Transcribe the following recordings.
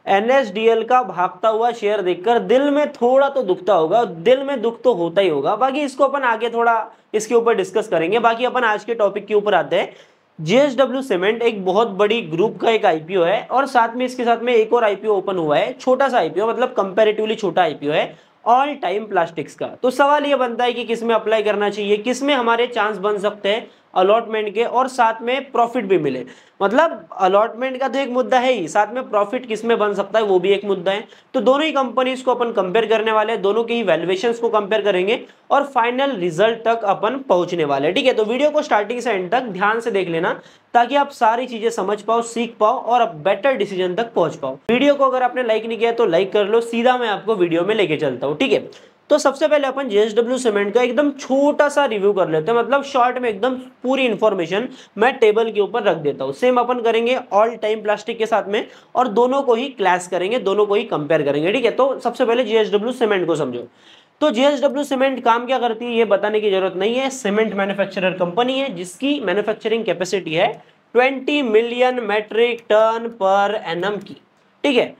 NSDL का भागता हुआ शेयर देखकर दिल में थोड़ा तो दुखता होगा, दिल में दुख तो होता ही होगा। बाकी इसको अपन आगे थोड़ा इसके ऊपर डिस्कस करेंगे। बाकी अपन आज के टॉपिक के ऊपर आते हैं। जेएसडब्ल्यू सीमेंट एक बहुत बड़ी ग्रुप का एक आईपीओ है और साथ में इसके साथ में एक और आईपीओ ओपन हुआ है, छोटा सा आईपीओ, मतलब कंपैरेटिवली छोटा आईपीओ है, ऑल टाइम प्लास्टिक्स का। तो सवाल ये बनता है कि किस में अप्लाई करना चाहिए, किस में हमारे चांस बन सकते हैं अलॉटमेंट के और साथ में प्रॉफिट भी मिले। मतलब अलॉटमेंट का तो एक मुद्दा है ही, साथ में प्रॉफिट किस में बन सकता है वो भी एक मुद्दा है। तो दोनों ही कंपनीज को अपन कंपेयर करने वाले हैं, दोनों के ही वैल्यूएशंस को कंपेयर करेंगे और फाइनल रिजल्ट तक अपन पहुंचने वाले हैं। ठीक है, तो वीडियो को स्टार्टिंग से एंड तक ध्यान से देख लेना ताकि आप सारी चीजें समझ पाओ, सीख पाओ और अब बेटर डिसीजन तक पहुंच पाओ। वीडियो को अगर आपने लाइक नहीं किया तो लाइक कर लो, सीधा मैं आपको वीडियो में लेके चलता हूं। ठीक है, तो सबसे पहले अपन जेएसडब्ल्यू सीमेंट का एकदम छोटा सा रिव्यू कर लेते हैं, मतलब शॉर्ट में एकदम पूरी इंफॉर्मेशन मैं टेबल के ऊपर रख देता हूं। सेम अपन करेंगे ऑल टाइम प्लास्टिक के साथ में और दोनों को ही क्लास करेंगे, दोनों को ही कंपेयर करेंगे। ठीक है, तो सबसे पहले जेएसडब्ल्यू सीमेंट को समझो। तो जेएसडब्ल्यू सीमेंट काम क्या करती है ये बताने की जरूरत नहीं है। सीमेंट मैन्युफैक्चरर कंपनी है जिसकी मैन्युफैक्चरिंग कैपेसिटी है 20 million metric ton per annum की। ठीक है,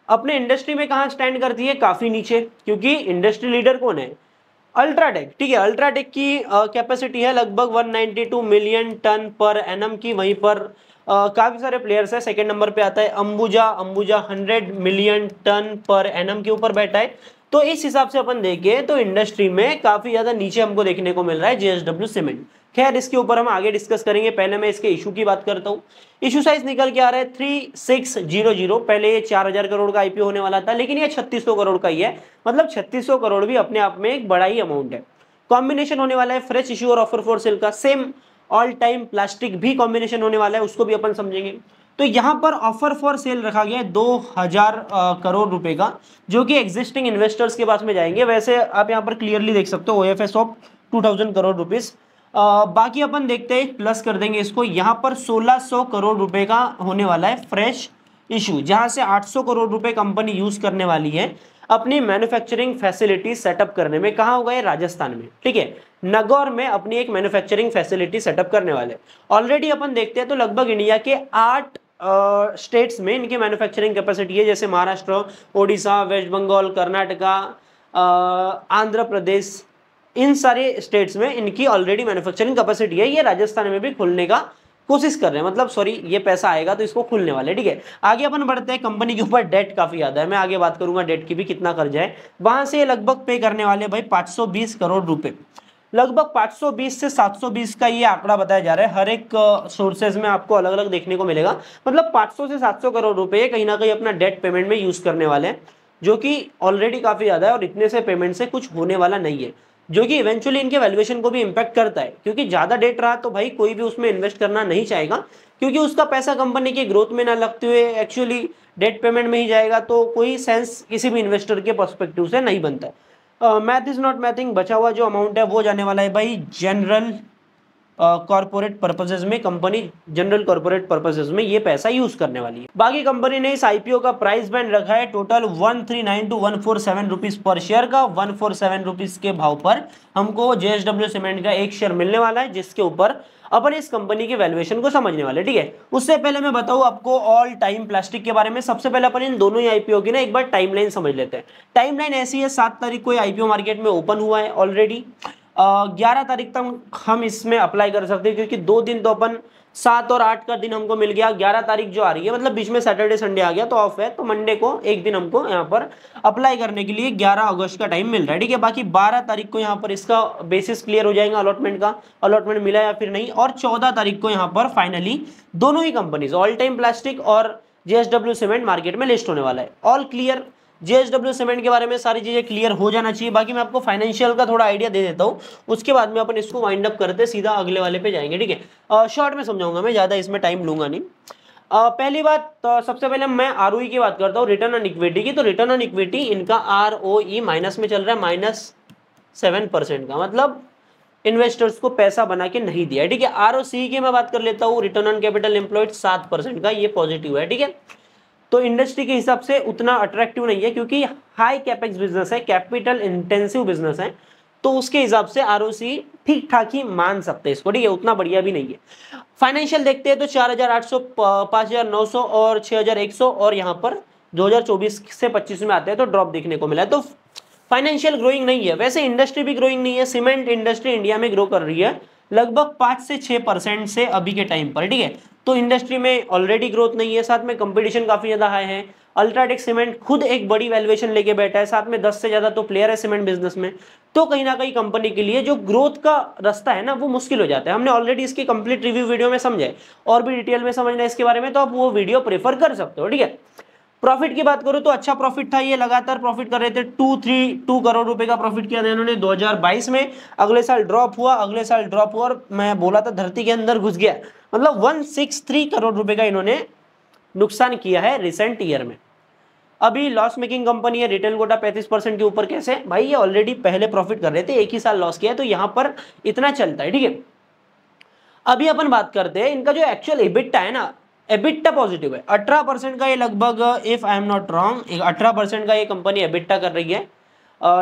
अपने इंडस्ट्री में कहां स्टैंड करती है, काफी नीचे, क्योंकि इंडस्ट्री लीडर कौन है, अल्ट्राटेक। ठीक है, अल्ट्राटेक की कैपेसिटी है लगभग 192 मिलियन टन पर एनम की। वहीं पर काफी सारे प्लेयर्स है। सेकंड नंबर पे आता है Ambuja, Ambuja 100 million ton per annum के ऊपर बैठा है। तो इस हिसाब से अपन देखें तो इंडस्ट्री में काफी ज्यादा नीचे हमको देखने को मिल रहा है जेएसडब्ल्यू सीमेंट। खैर इसके ऊपर हम आगे डिस्कस करेंगे, पहले मैं इसके इशू की बात करता हूँ। इशू साइज निकल के आ रहा है 3600। पहले ये 4000 करोड़ का आईपीओ होने वाला था, लेकिन ये 3600 करोड़ का ही है। मतलब 3600 करोड़ भी अपने आप में एक बड़ा ही अमाउंट है। कॉम्बिनेशन होने वाला है फ्रेश इशू और ऑफर फॉर सेल का। सेम ऑल टाइम प्लास्टिक भी कॉम्बिनेशन होने वाला है, उसको भी अपन समझेंगे। तो यहां पर ऑफर फॉर सेल रखा गया है 2000 करोड़ रुपए का, जो कि एग्जिस्टिंग इन्वेस्टर्स के पास में जाएंगे। वैसे आप यहां पर क्लियरली देख सकते हो ओएफएस ऑफ 2000 करोड़ रुपीस। बाकी अपन देखते हैं, प्लस कर देंगे इसको। यहां पर 1600 करोड़ रुपए का होने वाला है फ्रेश इशू, जहां से 800 करोड़ रुपए कंपनी यूज करने वाली है अपनी मैन्युफैक्चरिंग फैसिलिटी सेटअप करने में। कहां होगा ये, राजस्थान में। ठीक है, नगौर में अपनी एक मैन्युफैक्चरिंग फैसिलिटी सेटअप करने वाले। ऑलरेडी अपन देखते हैं तो लगभग इंडिया के 8 स्टेट्स में इनकी मैन्युफैक्चरिंग कैपेसिटी है, जैसे महाराष्ट्र, ओडिशा, वेस्ट बंगाल, कर्नाटका, आंध्र प्रदेश, इन सारे स्टेट्स में इनकी ऑलरेडी मैन्युफैक्चरिंग कैपेसिटी है। ये राजस्थान में भी खुलने का कोशिश कर रहे हैं, मतलब सॉरी ये पैसा आएगा तो इसको खुलने वाले। ठीक है, आगे अपन बढ़ते हैं। कंपनी के ऊपर डेट काफी ज्यादा है, मैं आगे बात करूंगा डेट की भी, कितना कर्जा है। वहां से लगभग पे करने वाले भाई 520 करोड़ रुपए, लगभग 520 से 720 का ये आंकड़ा बताया जा रहा है। हर एक सोर्सेज में आपको अलग अलग देखने को मिलेगा। मतलब 500 से 700 करोड़ रुपए कहीं ना कहीं अपना डेट पेमेंट में यूज करने वाले हैं, जो कि ऑलरेडी काफी ज्यादा है और इतने से पेमेंट से कुछ होने वाला नहीं है, जो कि इवेंचुअली इनके वैल्यूएशन को भी इंपैक्ट करता है। क्योंकि ज्यादा डेट रहा तो भाई कोई भी उसमें इन्वेस्ट करना नहीं चाहेगा, क्योंकि उसका पैसा कंपनी की ग्रोथ में ना लगते हुए एक्चुअली डेट पेमेंट में ही जाएगा, तो कोई सेंस किसी भी इन्वेस्टर के पर्सपेक्टिव से नहीं बनता है। मैथ इज नॉट मैथिंग, बचा हुआ जो अमाउंट है वो जाने वाला है भाई जनरल कॉर्पोरेट पर्पसेस में। कंपनी जनरल कॉर्पोरेट पर्पसेस में ये पैसा यूज करने वाली है। बाकी कंपनी ने इस आईपीओ का प्राइस बैंड रखा है total 139 to 147 rupees per share का। 147 रुपीज के भाव पर हमको जेएसडब्ल्यू सीमेंट का एक शेयर मिलने वाला है, जिसके ऊपर अपन इस कंपनी की वैल्यूएशन को समझने वाले। ठीक है, उससे पहले मैं बताऊं आपको ऑल टाइम प्लास्टिक के बारे में। सबसे पहले अपन इन दोनों ही आईपीओ की ना एक बार टाइमलाइन समझ लेते हैं। टाइमलाइन ऐसी है, 7 तारीख को आईपीओ मार्केट में ओपन हुआ है ऑलरेडी। 11 तारीख तक हम इसमें अप्लाई कर सकते हैं, क्योंकि 2 दिन तो अपन 7 और 8 का दिन हमको मिल गया। 11 तारीख जो आ रही है, मतलब बीच में सैटरडे संडे आ गया तो ऑफ है, तो मंडे को एक दिन हमको यहाँ पर अप्लाई करने के लिए 11 अगस्त का टाइम मिल रहा है। ठीक है, बाकी 12 तारीख को यहाँ पर इसका बेसिस क्लियर हो जाएगा अलॉटमेंट का, अलॉटमेंट मिला या फिर नहीं। और 14 तारीख को यहाँ पर फाइनली दोनों ही कंपनीज ऑल टाइम प्लास्टिक और जेएसडब्ल्यू सीमेंट मार्केट में लिस्ट होने वाला है। ऑल क्लियर, जेएसडब्ल्यू सीमेंट के बारे में सारी चीजें क्लियर हो जाना चाहिए। बाकी मैं आपको फाइनेंशियल का थोड़ा आइडिया दे देता हूँ, उसके बाद में अपन इसको वाइंड अप करते सीधा अगले वाले पे जाएंगे। ठीक है, शॉर्ट में समझाऊंगा मैं, ज्यादा इसमें टाइम लूंगा नहीं। पहली बात तो सबसे पहले मैं आरओई की बात करता हूँ, रिटर्न ऑन इक्विटी की। तो रिटर्न ऑन इक्विटी इनका आरओई माइनस में चल रहा है, -7% का, मतलब इन्वेस्टर्स को पैसा बना के नहीं दिया। ठीक है, आरओसी की मैं बात कर लेता हूँ, रिटर्न ऑन कैपिटल एम्प्लॉयड 7% का, ये पॉजिटिव है। ठीक है, तो इंडस्ट्री के हिसाब से उतना अट्रैक्टिव नहीं है, क्योंकि हाई कैपेक्स बिजनेस है, कैपिटल इंटेंसिव बिजनेस है, तो उसके हिसाब से आरओसी ठीक ठाक ही मान सकते हैं इसको। ठीक है, उतना बढ़िया भी नहीं है। फाइनेंशियल देखते हैं तो 4800, 5900 और 6100 और यहाँ पर 2024 से 25 में आते हैं तो ड्रॉप देखने को मिला है। तो फाइनेंशियल ग्रोइंग नहीं है। वैसे इंडस्ट्री भी ग्रोइंग नहीं है, सीमेंट इंडस्ट्री इंडिया में ग्रो कर रही है लगभग 5 से 6% से अभी के टाइम पर, ठीक है। तो इंडस्ट्री में ऑलरेडी ग्रोथ नहीं है, साथ में कंपटीशन काफी ज्यादा हाई है। अल्ट्राटेक सीमेंट खुद एक बड़ी वैल्यूएशन लेके बैठा है, साथ में 10 से ज्यादा तो प्लेयर है सीमेंट बिजनेस में। तो कहीं ना कहीं कंपनी के लिए जो ग्रोथ का रास्ता है ना वो मुश्किल हो जाता है। हमने ऑलरेडी इसकी कंप्लीट रिव्यू वीडियो में समझा है, और भी डिटेल में समझना है इसके बारे में तो आप वो वीडियो प्रेफर कर सकते हो, ठीक है। प्रॉफिट की बात करूं तो अच्छा प्रॉफिट था, ये लगातार प्रॉफिट कर रहे थे। 2 करोड़ रुपए का प्रॉफिट किया था इन्होंने 2022 में। अगले साल ड्रॉप हुआ, अगले साल ड्रॉप हुआ, और मैं बोला था धरती के अंदर घुस गया। मतलब 163 करोड़ रुपए का इन्होंने नुकसान किया है रिसेंट ईयर में। अभी लॉस मेकिंग कंपनी है, रिटेल कोटा 35% के ऊपर। कैसे भाई, ये ऑलरेडी पहले प्रॉफिट कर रहे थे, एक ही साल लॉस किया है, तो यहां पर इतना चलता है, ठीक है। अभी अपन बात करते हैं इनका जो एक्चुअल एबिटा है ना, एबिटा पॉजिटिव है 18% का, ये लगभग, if I am not wrong, 18% का ये कंपनी एबिटा कर रही है।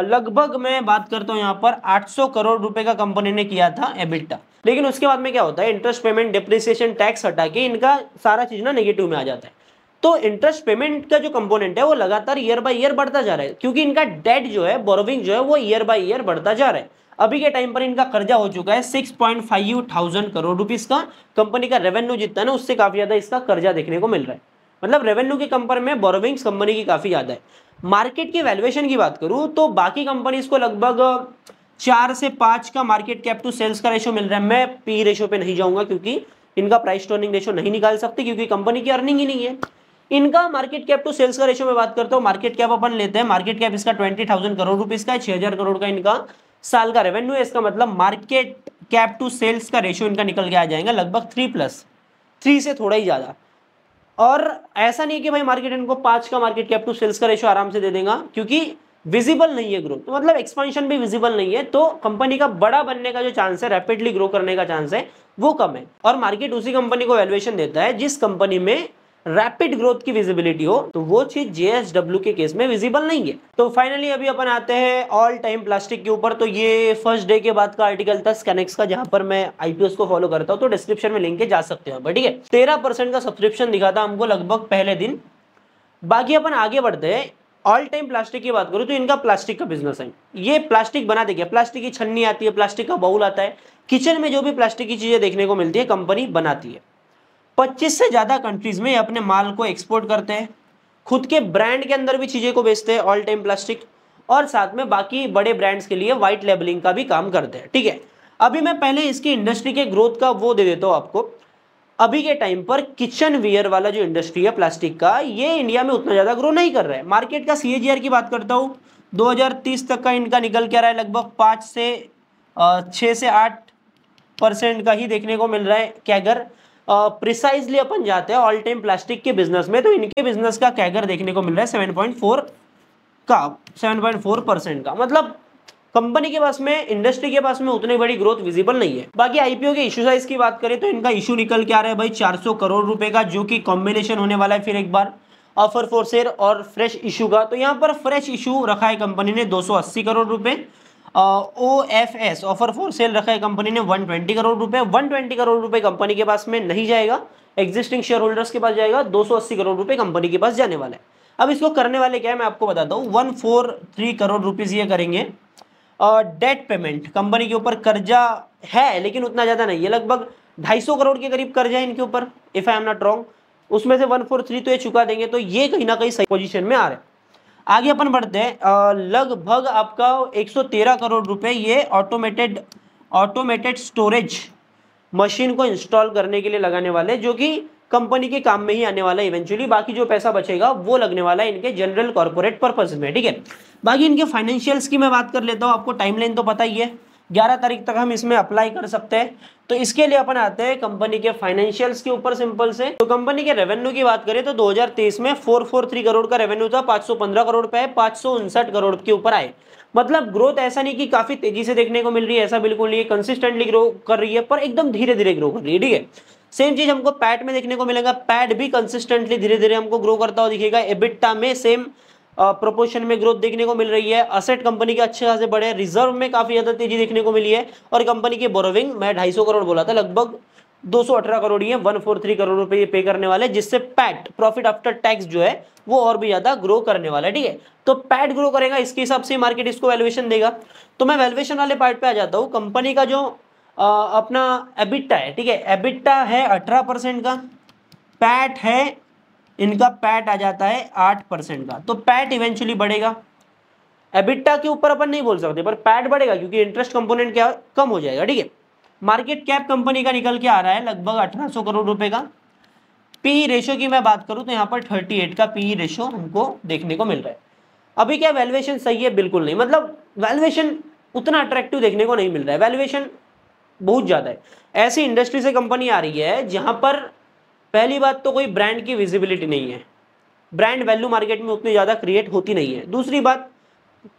लगभग मैं बात करता हूँ यहाँ पर 800 करोड़ रुपए का कंपनी ने किया था एबिटा। लेकिन उसके बाद में क्या होता है, इंटरेस्ट पेमेंट, डिप्रिसिएशन, टैक्स हटा के इनका सारा चीज ना नेगेटिव में आ जाता है। तो इंटरेस्ट पेमेंट का जो कंपोनेंट है वो लगातार ईयर बाय ईयर बढ़ता जा रहा है, क्योंकि इनका डेट जो है, बोरोविंग जो है, वो ईयर बाय ईयर बढ़ता जा रहा है। अभी के टाइम पर इनका कर्जा हो चुका है 6.5 थाउजेंड करोड़ रुपीस का। कंपनी का रेवेन्यू जितना है ना उससे काफी ज्यादा इसका कर्जा देखने को मिल रहा है। मतलब रेवेन्यू के कंपेयर में बोरोविंग्स कंपनी की काफी ज्यादा है। मार्केट की वैल्यूएशन की बात करूं तो बाकी कंपनीज को लगभग 4 से 5 का मार्केट कैप टू सेल्स का रेशो मिल रहा है। मैं पी रेशो पे नहीं जाऊंगा क्योंकि इनका प्राइस टू अर्निंग रेशो नहीं निकाल सकते, क्योंकि कंपनी की अर्निंग ही नहीं है। इनका मार्केट कैप टू सेल्स का रेशो में बात करता हूँ, मार्केट कैप अपन लेते हैं, मार्केट कैप इसका 20,000 करोड़ रुपीस का है, 6,000 करोड़ का इनका साल का रेवेन्यू है। इसका मतलब मार्केट कैप टू सेल्स का रेशियो इनका निकल के आ जाएगा लगभग 3+3 से थोड़ा ही ज्यादा। और ऐसा नहीं है कि भाई मार्केट इनको 5 का मार्केट कैप टू सेल्स का रेशियो आराम से दे देगा, क्योंकि विजिबल नहीं है ग्रोथ, तो मतलब एक्सपेंशन भी विजिबल नहीं है, तो कंपनी का बड़ा बनने का जो चांस है, रैपिडली ग्रो करने का चांस है, वो कम है। और मार्केट उसी कंपनी को वैल्यूएशन देता है जिस कंपनी में रैपिड ग्रोथ की विजिबिलिटी हो, तो वो चीज जेएसडब्ल्यू के केस में विजिबल नहीं है। तो फाइनली अभी अपन आते हैं ऑल टाइम प्लास्टिक के ऊपर। तो ये फर्स्ट डे के बाद का आर्टिकल था स्कैनेक्स का, जहां पर मैं आईपीएस को फॉलो करता हूं, तो डिस्क्रिप्शन में लिंक के जा सकते हो, ठीक है। 13% का सब्सक्रिप्शन दिखा था हमको लगभग पहले दिन। बाकी अपन आगे बढ़ते हैं। ऑल टाइम प्लास्टिक की बात करूं तो इनका प्लास्टिक का बिजनेस है। ये प्लास्टिक बना देगा, प्लास्टिक की छन्नी आती है, प्लास्टिक का बाउल आता है, किचन में जो भी प्लास्टिक की चीजें देखने को मिलती है कंपनी बनाती है। 25 से ज्यादा कंट्रीज में अपने माल को एक्सपोर्ट करते हैं, खुद के ब्रांड के अंदर भी चीजें को बेचते हैं ऑल टाइम प्लास्टिक, और साथ में बाकी बड़े ब्रांड्स के लिए व्हाइट लेबलिंग का भी काम करते हैं, ठीक है। अभी मैं पहले इसकी इंडस्ट्री के ग्रोथ का वो दे देता हूं आपको। अभी के टाइम पर किचन वेयर वाला जो इंडस्ट्री है प्लास्टिक का, ये इंडिया में उतना ज्यादा ग्रो नहीं कर रहा है। मार्केट का सीएजीआर की बात करता हूं, 2030 तक का इनका निकल के आ रहा है लगभग 6 से 8% का ही देखने को मिल रहा है कैगर। प्रिसाइजली अपन जाते हैं ऑल टाइम प्लास्टिक के बिजनेस में, तो इनके बिजनेस का कैगर देखने को मिल रहा है 7.4% का। मतलब कंपनी के पास में, इंडस्ट्री के पास में उतनी बड़ी ग्रोथ विजिबल नहीं है। बाकी आईपीओ के इशू साइज की बात करें तो इनका इशू निकल के आ रहा है भाई 400 करोड़ रुपए का, जो कि कॉम्बिनेशन होने वाला है फिर एक बार ऑफर फॉर सेल और फ्रेश इशू का। तो यहाँ पर फ्रेश इशू रखा है कंपनी ने 280 करोड़ रुपए, OFS ऑफर फॉर सेल रखा है कंपनी ने 120 करोड़ रुपए। 120 करोड़ रुपए कंपनी के पास में नहीं जाएगा, एग्जिस्टिंग शेयर होल्डर्स के पास जाएगा। 280 करोड़ रुपए कंपनी के पास जाने वाला है। अब इसको करने वाले क्या है मैं आपको बताता हूँ। 143 करोड़ रुपीज ये करेंगे। और डेट पेमेंट, कंपनी के ऊपर कर्जा है लेकिन उतना ज्यादा नहीं है, लगभग 250 करोड़ के करीब कर्जा है इनके ऊपर, if I am not wrong. उसमें से 143 तो ये चुका देंगे, तो ये कहीं ना कहीं सही पोजीशन में आ रहे हैं। आगे अपन बढ़ते हैं। लगभग आपका 113 करोड़ रुपए ये ऑटोमेटेड स्टोरेज मशीन को इंस्टॉल करने के लिए लगाने वाले, जो कि कंपनी के काम में ही आने वाला है इवेंचुअली। बाकी जो पैसा बचेगा वो लगने वाला है इनके जनरल कॉर्पोरेट पर्पस में, ठीक है। बाकी इनके फाइनेंशियल्स की मैं बात कर लेता हूँ। आपको टाइमलाइन तो पता ही है, 11 तारीख तक हम इसमें अप्लाई कर सकते हैं। तो इसके लिए अपन आते हैं कंपनी के फाइनेंशियल्स के ऊपर सिंपल से। तो कंपनी के रेवेन्यू की बात करें तो 2023 में 443 करोड़ का रेवेन्यू था, 515 करोड़ पे 559 करोड़ के ऊपर आए। मतलब ग्रोथ ऐसा नहीं कि काफी तेजी से देखने को मिल रही है, ऐसा बिल्कुल नहीं है, कंसिस्टेंटली ग्रो कर रही है, पर एकदम धीरे धीरे ग्रो कर रही है, ठीक है। सेम चीज हमको पैट में देखने को मिलेगा, पैट भी कंसिस्टेंटली धीरे धीरे हमको ग्रो करता हुआ दिखेगा। एबिटा में सेम प्रोपोर्शन में ग्रोथ देखने को मिल रही है। असेट कंपनी के अच्छे खासे बड़े, रिजर्व में काफी ज्यादा तेजी देखने को मिली है। और कंपनी के बोरोविंग मैं 250 करोड़ बोला था, लगभग 218 करोड़ ही है, 143 करोड़ रुपए ये पे करने वाले, जिससे पैट प्रॉफिट आफ्टर टैक्स जो है वो और भी ज्यादा ग्रो करने वाला है। ठीक है, तो पैट ग्रो करेगा, इसके हिसाब से मार्केट इसको वैल्यूएशन देगा। तो मैं वैल्यूएशन वाले पार्ट पे आ जाता हूँ। कंपनी का जो अपना एबिटा है, ठीक है, एबिटा है 18% का, पैट है, इनका पैट आ जाता है 8% का, तो पैट इवेंचुअली बढ़ेगा। एबिटा के ऊपर अपन नहीं बोल सकते, पर पैट बढ़ेगा क्योंकि इंटरेस्ट कंपोनेंट क्या कम हो जाएगा। ठीक है, मार्केट कैप कंपनी का निकल के आ रहा है लगभग 1800 करोड़ रुपए का। पी रेशो की मैं बात करूं तो यहाँ पर 38 का पी रेशो हमको देखने को मिल रहा है। अभी क्या वैल्यूएशन सही है? बिल्कुल नहीं, मतलब वैल्यूएशन उतना अट्रैक्टिव देखने को नहीं मिल रहा है, वैल्यूएशन बहुत ज्यादा है। ऐसी इंडस्ट्री से कंपनी आ रही है जहां पर पहली बात तो कोई ब्रांड की विजिबिलिटी नहीं है, ब्रांड वैल्यू मार्केट में उतनी ज्यादा क्रिएट होती नहीं है। दूसरी बात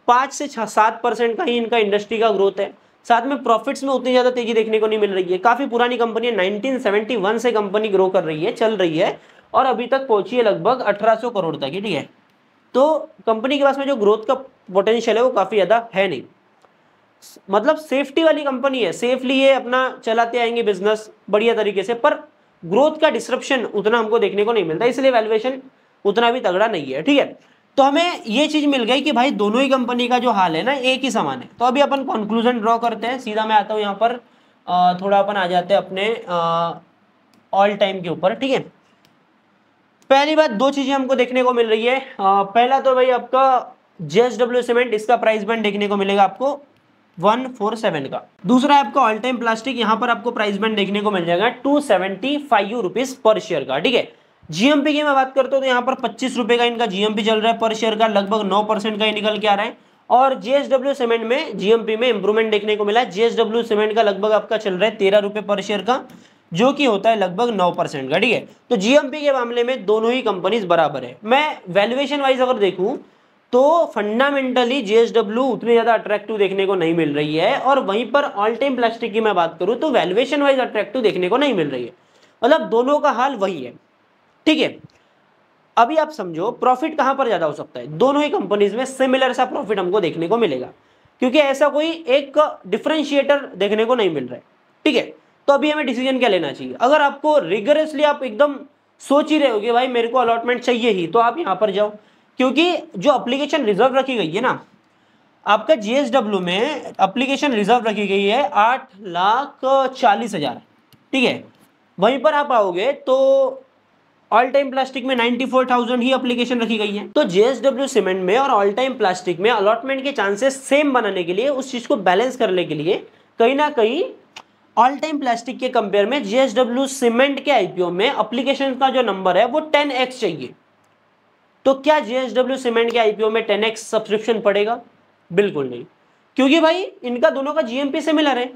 5 से 7% का ही इनका इंडस्ट्री का ग्रोथ है, साथ में प्रॉफिट्स में उतनी ज्यादा तेजी देखने को नहीं मिल रही है। काफी पुरानी कंपनी है, 1971 से कंपनी ग्रो कर रही है, चल रही है, और अभी तक पहुंची है लगभग 1800 करोड़ तक ही। ठीक है, तो कंपनी के पास में जो ग्रोथ का पोटेंशियल है वो काफी ज्यादा है नहीं, मतलब सेफ्टी वाली कंपनी है, सेफली ये अपना चलाते आएंगे बिजनेस बढ़िया तरीके से, पर ग्रोथ का डिस्रप्शन उतना हमको देखने को नहीं मिलता, इसलिए वैल्यूएशन उतना भी तगड़ा नहीं है। ठीक है, तो हमें ये चीज मिल गई कि भाई दोनों ही कंपनी का जो हाल है ना एक ही समान है। तो अभी अपन कंक्लूजन ड्रॉ करते हैं, सीधा मैं आता हूं यहाँ पर थोड़ा अपन आ जाते हैं अपने ऑल टाइम के ऊपर। ठीक है, पहली बात दो चीजें हमको देखने को मिल रही है। पहला तो भाई आपका जेएसडब्ल्यू सीमेंट, इसका प्राइस बैंड देखने को मिलेगा आपको 147 का। दूसरा है आपका ऑल टाइम प्लास्टिक, यहाँ पर आपको प्राइस बैंड देखने को मिल जाएगा 275 रुपीज पर शेयर का। ठीक है, जीएमपी की मैं बात करता हूँ तो यहाँ पर 25 रुपए का इनका जीएमपी चल रहा है पर शेयर का, लगभग 9% का ही निकल के आ रहा है। और जेएसडब्ल्यू सीमेंट में जीएमपी में इंप्रूवमेंट देखने को मिला है। जेएसडब्ल्यू सीमेंट का लगभग आपका चल रहा है 13 रुपए पर शेयर का, जो कि होता है लगभग 9% का। ठीक है, तो जीएमपी के मामले में दोनों ही कंपनीज बराबर है। मैं वैल्यूएशन वाइज अगर देखूं तो फंडामेंटली जेएसडब्ल्यू उतनी ज्यादा अट्रैक्टिव देखने को नहीं मिल रही है, और वहीं पर ऑल टाइम प्लास्टिक की मैं बात करूं तो वैल्यूएशन वाइज अट्रैक्टिव देखने को नहीं मिल रही है, मतलब दोनों का हाल वही है। ठीक है, अभी आप समझो प्रॉफिट कहां पर ज्यादा हो सकता है, दोनों ही कंपनीज में सिमिलर सा प्रॉफिट हमको देखने को मिलेगा, क्योंकि ऐसा कोई एक डिफरेंशिएटर देखने को नहीं मिल रहा है। ठीक है, तो अभी हमें डिसीजन क्या लेना चाहिए? अगर आपको रिगरसली आप एकदम सोच ही रहे हो कि भाई मेरे को अलॉटमेंट चाहिए ही, तो आप यहां पर जाओ, क्योंकि जो एप्लीकेशन रिजर्व रखी गई है ना आपका जीएसडब्ल्यू में, एप्लीकेशन रिजर्व रखी गई है 8,40,000। ठीक है, वहीं पर आप आओगे तो ऑल टाइम प्लास्टिक में 94,000 ही एप्लीकेशन रखी गई है। तो जेएसडब्ल्यू सीमेंट में और ऑल टाइम प्लास्टिक में अलॉटमेंट के चांसेस सेम बनाने के लिए, उस चीज को बैलेंस करने के लिए कहीं ना कहीं ऑल टाइम प्लास्टिक के कंपेयर में जेएसडब्ल्यू सीमेंट के आईपीओ में एप्लीकेशन का जो नंबर है वो 10x चाहिए। तो क्या जेएसडब्ल्यू सीमेंट के आईपीओ में 10x सब्सक्रिप्शन पड़ेगा? बिल्कुल नहीं, क्योंकि भाई इनका दोनों का जीएमपी सिमिलर है,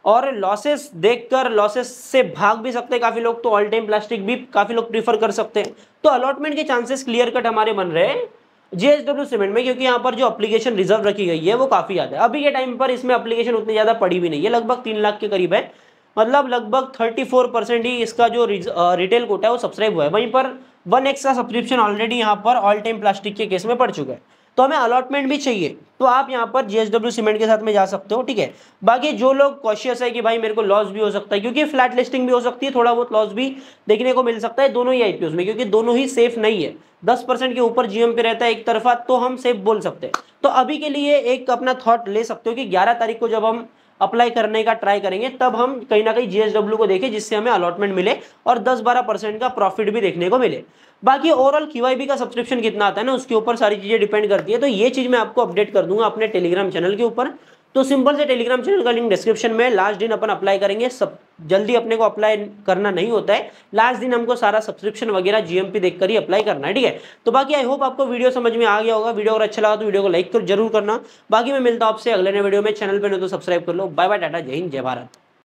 और लॉसेस देखकर लॉसेस से भाग भी सकते हैं काफी लोग, तो ऑल टाइम प्लास्टिक भी काफी लोग प्रीफर कर सकते हैं। तो अलॉटमेंट के चांसेस क्लियर कट हमारे बन रहे हैं जेएसडब्ल्यू सीमेंट में, क्योंकि यहाँ पर जो एप्लीकेशन रिजर्व रखी गई है वो काफी ज्यादा है। अभी के टाइम पर इसमें एप्लीकेशन उतनी ज्यादा पड़ी भी नहीं है, लगभग 3 लाख के करीब है, मतलब लगभग 34% ही इसका जो रिटेल कोटा है वो सब्सक्राइब हुआ है। वहीं पर 1x का सब्सक्रिप्शन ऑलरेडी यहाँ पर ऑल टाइम प्लास्टिक के केस में पड़ चुका है। तो हमें अलॉटमेंट भी चाहिए, तो आप यहाँ पर जेएसडब्ल्यू सीमेंट के साथ में जा सकते हो। ठीक है, बाकी जो लोग कॉशियस है कि भाई मेरे को लॉस भी हो सकता है, क्योंकि फ्लैट लिस्टिंग भी हो सकती है, थोड़ा बहुत लॉस भी देखने को मिल सकता है दोनों ही आईपीओस में, क्योंकि दोनों ही सेफ नहीं है। 10% के ऊपर जीएमपी रहता है एक तरफा, तो हम सेफ बोल सकते हैं। तो अभी के लिए एक अपना थॉट ले सकते हो कि 11 तारीख को जब हम अप्लाई करने का ट्राई करेंगे तब हम कहीं ना कहीं जेएसडब्ल्यू को देखें, जिससे हमें अलॉटमेंट मिले और 10-12% का प्रॉफिट भी देखने को मिले। बाकी ओवरऑल क्यूआईबी का सब्सक्रिप्शन कितना आता है ना, उसके ऊपर सारी चीजें डिपेंड करती है। तो ये चीज मैं आपको अपडेट कर दूंगा अपने टेलीग्राम चैनल के ऊपर। तो सिंपल से टेलीग्राम चैनल का लिंक डिस्क्रिप्शन में, लास्ट दिन अपन अप्लाई करेंगे, सब जल्दी अपने को अप्लाई करना नहीं होता है, लास्ट दिन हमको सारा सब्सक्रिप्शन वगैरह जीएमपी देखकर ही अप्लाई करना है। ठीक है, तो बाकी आई होप आपको वीडियो समझ में आ गया होगा। वीडियो अगर अच्छा लगा तो वीडियो को लाइक कर जरूर करना। बाकी मैं मिलता हूं आपसे अगले नए वीडियो में, चैनल पर नहीं तो सब्सक्राइब कर लो। बाय बाय, टाटा, जय हिंद, जय भारत।